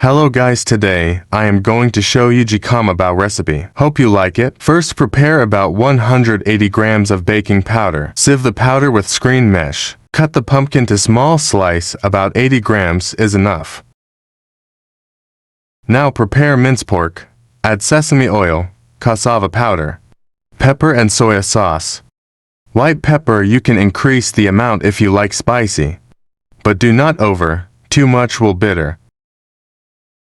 Hello guys, today I am going to show you Jicama bao recipe. Hope you like it. First, prepare about 180 grams of baking powder. Sieve the powder with screen mesh. Cut the pumpkin to small slice, about 80 grams is enough. Now prepare minced pork. Add sesame oil, cassava powder, pepper and soya sauce. White pepper you can increase the amount if you like spicy, but do not over, too much will bitter.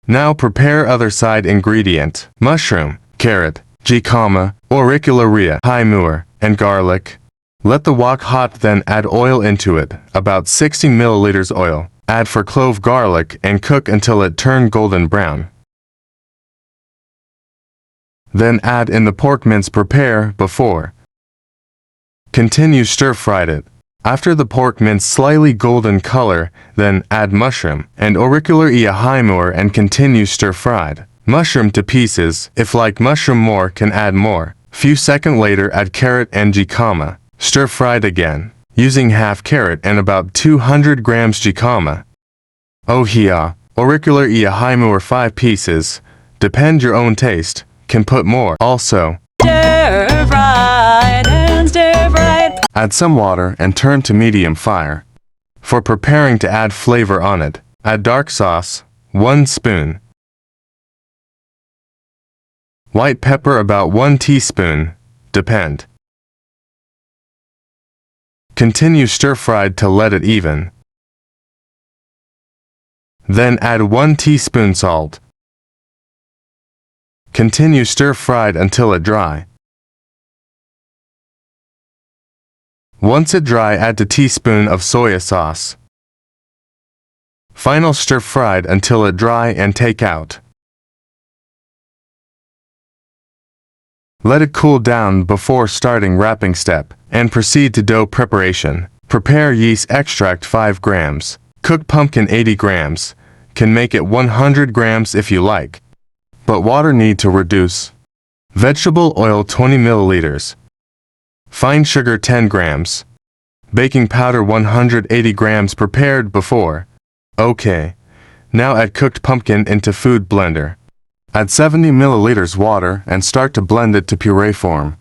Now prepare other side ingredient, mushroom, carrot, jicama, auricularia, hymua, and garlic. Let the wok hot, then add oil into it, about 60 milliliters oil. Add 4 clove garlic and cook until it turn golden brown. Then add in the pork mince prepare before. Continue stir-fried it. After the pork mince slightly golden color, then add mushroom and auricularia hymua and continue stir-fried. Mushroom to pieces, if like mushroom more can add more. Few seconds later add carrot and jicama. Stir-fried again, using half carrot and about 200 grams jicama. Ohia, auricularia hymua 5 pieces, depend your own taste, can put more. Also, stir-fried and stir-fried. Add some water and turn to medium fire. For preparing to add flavor on it, add dark sauce, 1 spoon. White pepper about 1 teaspoon, depend. Continue stir-fried to let it even. Then add 1 teaspoon salt. Continue stir-fried until it dry. Once it dry, add a teaspoon of soya sauce. Final stir-fried until it dry and take out. Let it cool down before starting wrapping step, and proceed to dough preparation. Prepare yeast extract 5 grams. Cook pumpkin 80 grams. Can make it 100 grams if you like, but water need to reduce. Vegetable oil 20 milliliters. Fine sugar 10 grams. Baking powder 180 grams prepared before. Okay. Now add cooked pumpkin into food blender. Add 70 milliliters water and start to blend it to puree form.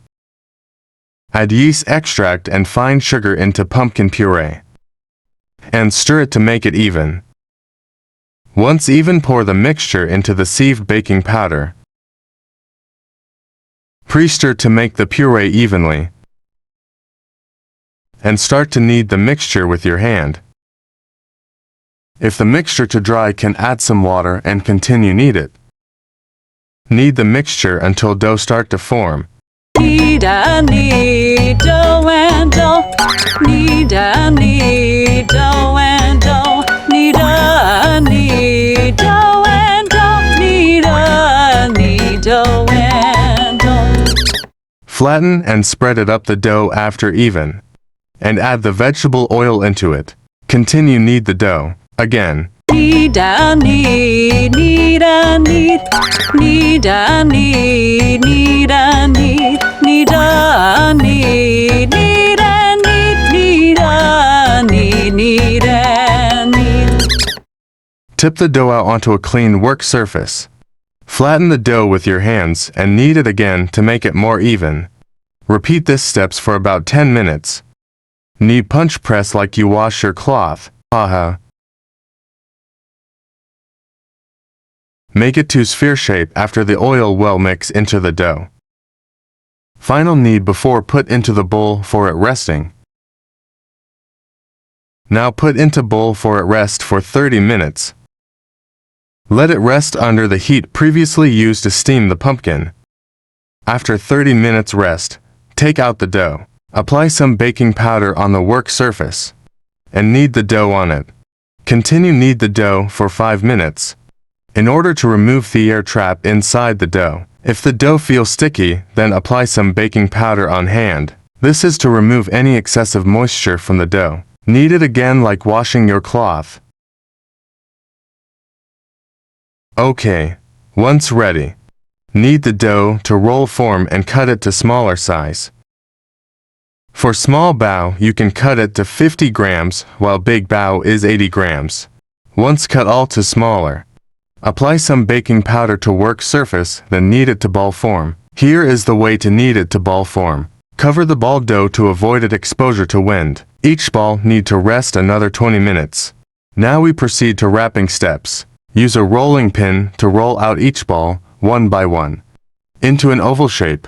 Add yeast extract and fine sugar into pumpkin puree. And stir it to make it even. Once even, pour the mixture into the sieved baking powder. Pre-stir to make the puree evenly. And start to knead the mixture with your hand. If the mixture too dry, can add some water and continue knead it. Knead the mixture until dough start to form. Knead and knead, dough and dough. Knead and knead, dough and dough. Knead and knead, dough and dough. Knead and knead, dough and dough. Flatten and spread it up the dough after even. And add the vegetable oil into it. Continue knead the dough. Again. Knead and knead, knead and knead. Knead and knead, knead and knead. Knead and knead, knead and knead. Knead and knead, knead and knead. Tip the dough out onto a clean work surface. Flatten the dough with your hands and knead it again to make it more even. Repeat this steps for about 10 minutes. Knead punch press like you wash your cloth. Haha. Make it to sphere shape after the oil well mix into the dough. Final knead before put into the bowl for it resting. Now put into bowl for it rest for 30 minutes. Let it rest under the heat previously used to steam the pumpkin. After 30 minutes rest, take out the dough. Apply some baking powder on the work surface and knead the dough on it. Continue knead the dough for 5 minutes in order to remove the air trap inside the dough. If the dough feels sticky, then apply some baking powder on hand. This is to remove any excessive moisture from the dough. Knead it again like washing your cloth. Okay, once ready, knead the dough to roll form and cut it to smaller size. For small bao, you can cut it to 50 grams, while big bao is 80 grams. Once cut all to smaller. Apply some baking powder to work surface, then knead it to ball form. Here is the way to knead it to ball form. Cover the ball dough to avoid its exposure to wind. Each ball need to rest another 20 minutes. Now we proceed to wrapping steps. Use a rolling pin to roll out each ball, one by one, into an oval shape.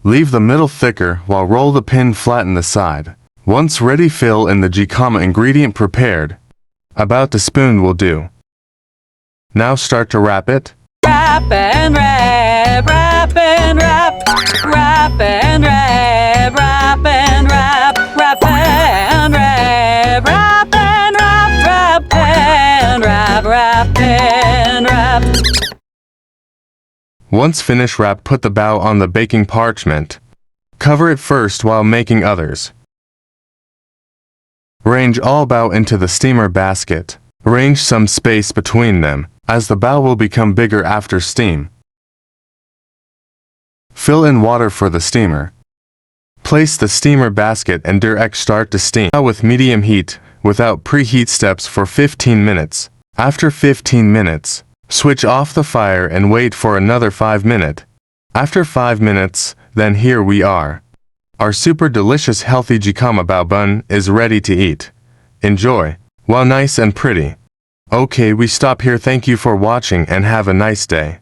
Leave the middle thicker while roll the pin flatten the side. Once ready, fill in the jicama ingredient prepared. About a spoon will do. Now start to wrap it. Wrap and wrap, wrap and wrap, wrap and wrap, wrap and wrap, wrap and wrap, wrap and wrap, wrap and wrap, wrap and wrap. Once finished, wrap, put the bow on the baking parchment. Cover it first while making others. Arrange all bow into the steamer basket. Arrange some space between them, as the bow will become bigger after steam. Fill in water for the steamer. Place the steamer basket and direct start to steam with medium heat, without preheat steps for 15 minutes. After 15 minutes, switch off the fire and wait for another 5 minutes. After 5 minutes, then here we are. Our super delicious healthy jicama bao bun is ready to eat. Enjoy. Wow, nice and pretty. Okay, we stop here. Thank you for watching and have a nice day.